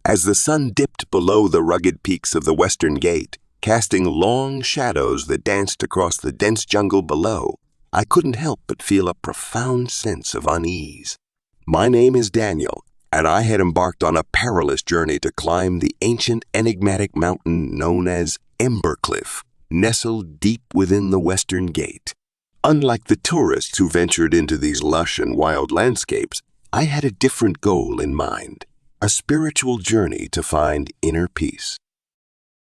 As the sun dipped below the rugged peaks of the western gate, casting long shadows that danced across the dense jungle below, I couldn't help but feel a profound sense of unease. My name is Daniel, and I had embarked on a perilous journey to climb the ancient enigmatic mountain known as Embercliff, nestled deep within the western gate. Unlike the tourists who ventured into these lush and wild landscapes, I had a different goal in mind, a spiritual journey to find inner peace.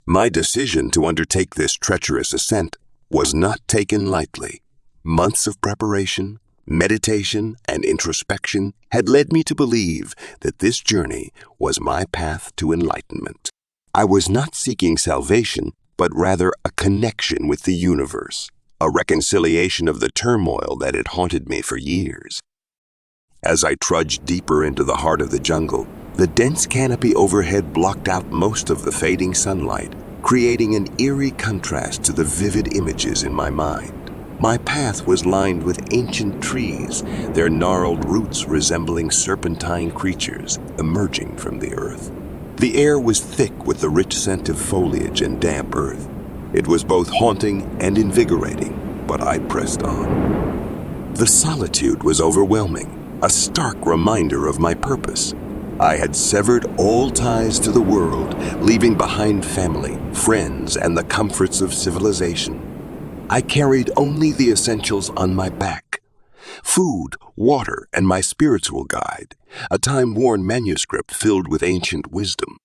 My decision to undertake this treacherous ascent was not taken lightly. Months of preparation, meditation, and introspection had led me to believe that this journey was my path to enlightenment. I was not seeking salvation, but rather a connection with the universe, a reconciliation of the turmoil that had haunted me for years. As I trudged deeper into the heart of the jungle, the dense canopy overhead blocked out most of the fading sunlight, creating an eerie contrast to the vivid images in my mind. My path was lined with ancient trees, their gnarled roots resembling serpentine creatures emerging from the earth. The air was thick with the rich scent of foliage and damp earth. It was both haunting and invigorating, but I pressed on. The solitude was overwhelming, a stark reminder of my purpose. I had severed all ties to the world, leaving behind family, friends, and the comforts of civilization. I carried only the essentials on my back: food, water, and my spiritual guide, a time-worn manuscript filled with ancient wisdom.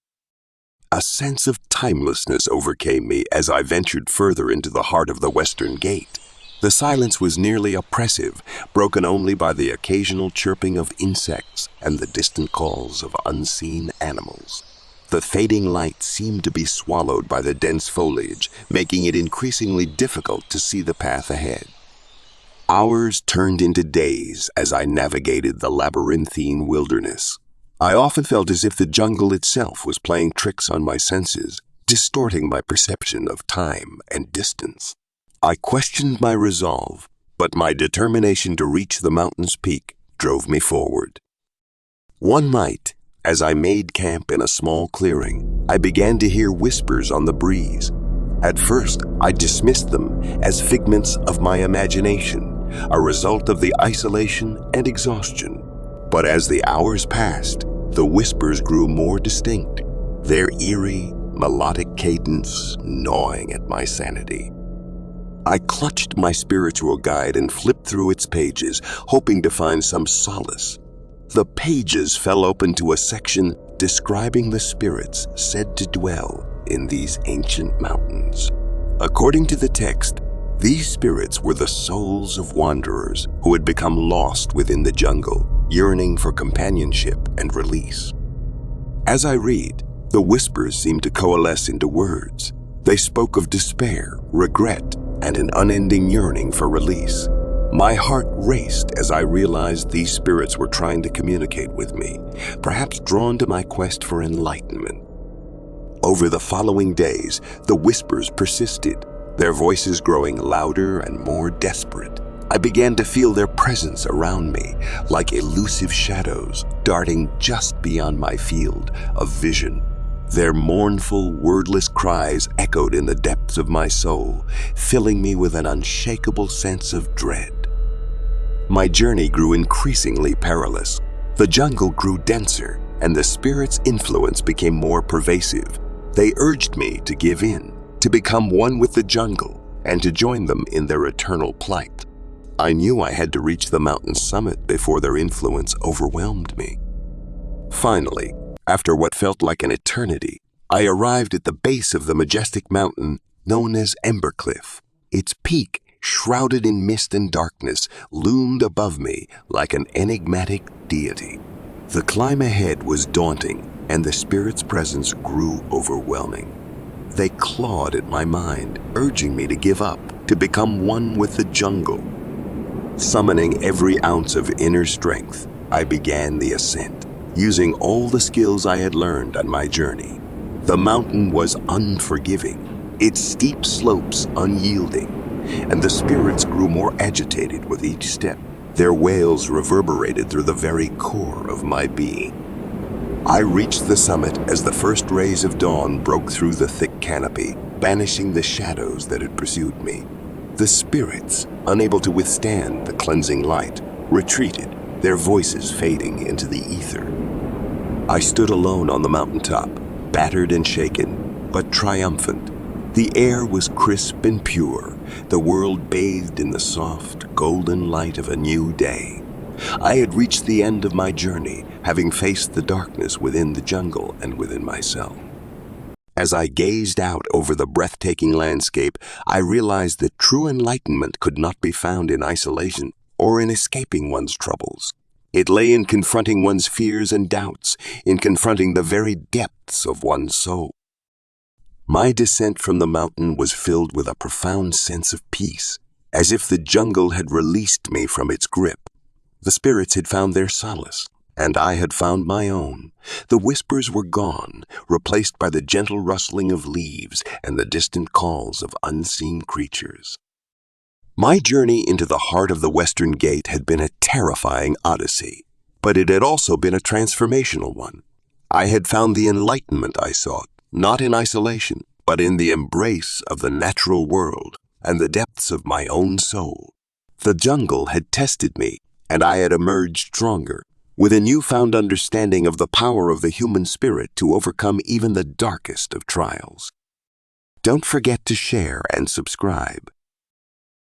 A sense of timelessness overcame me as I ventured further into the heart of the western gate. The silence was nearly oppressive, broken only by the occasional chirping of insects and the distant calls of unseen animals. The fading light seemed to be swallowed by the dense foliage, making it increasingly difficult to see the path ahead. Hours turned into days as I navigated the labyrinthine wilderness. I often felt as if the jungle itself was playing tricks on my senses, distorting my perception of time and distance. I questioned my resolve, but my determination to reach the mountain's peak drove me forward. One night, as I made camp in a small clearing, I began to hear whispers on the breeze. At first, I dismissed them as figments of my imagination, a result of the isolation and exhaustion. But as the hours passed, the whispers grew more distinct, their eerie, melodic cadence gnawing at my sanity. I clutched my spiritual guide and flipped through its pages, hoping to find some solace. The pages fell open to a section describing the spirits said to dwell in these ancient mountains. According to the text, these spirits were the souls of wanderers who had become lost within the jungle, yearning for companionship and release. As I read, the whispers seemed to coalesce into words. They spoke of despair, regret, and an unending yearning for release. My heart raced as I realized these spirits were trying to communicate with me, perhaps drawn to my quest for enlightenment. Over the following days, the whispers persisted, their voices growing louder and more desperate. I began to feel their presence around me, like elusive shadows darting just beyond my field of vision. Their mournful, wordless cries echoed in the depths of my soul, filling me with an unshakable sense of dread. My journey grew increasingly perilous. The jungle grew denser, and the spirits' influence became more pervasive. They urged me to give in, to become one with the jungle, and to join them in their eternal plight. I knew I had to reach the mountain's summit before their influence overwhelmed me. Finally, after what felt like an eternity, I arrived at the base of the majestic mountain known as Embercliff. Its peak, shrouded in mist and darkness, loomed above me like an enigmatic deity. The climb ahead was daunting, and the spirit's presence grew overwhelming. They clawed at my mind, urging me to give up, to become one with the jungle. Summoning every ounce of inner strength, I began the ascent, using all the skills I had learned on my journey. The mountain was unforgiving, its steep slopes unyielding, and the spirits grew more agitated with each step. Their wails reverberated through the very core of my being. I reached the summit as the first rays of dawn broke through the thick canopy, banishing the shadows that had pursued me. The spirits, unable to withstand the cleansing light, retreated, their voices fading into the ether. I stood alone on the mountaintop, battered and shaken, but triumphant. The air was crisp and pure, the world bathed in the soft, golden light of a new day. I had reached the end of my journey, having faced the darkness within the jungle and within myself. As I gazed out over the breathtaking landscape, I realized that true enlightenment could not be found in isolation or in escaping one's troubles. It lay in confronting one's fears and doubts, in confronting the very depths of one's soul. My descent from the mountain was filled with a profound sense of peace, as if the jungle had released me from its grip. The spirits had found their solace, and I had found my own. The whispers were gone, replaced by the gentle rustling of leaves and the distant calls of unseen creatures. My journey into the heart of the Western Gate had been a terrifying odyssey, but it had also been a transformational one. I had found the enlightenment I sought, not in isolation, but in the embrace of the natural world and the depths of my own soul. The jungle had tested me, and I had emerged stronger, with a newfound understanding of the power of the human spirit to overcome even the darkest of trials. Don't forget to share and subscribe.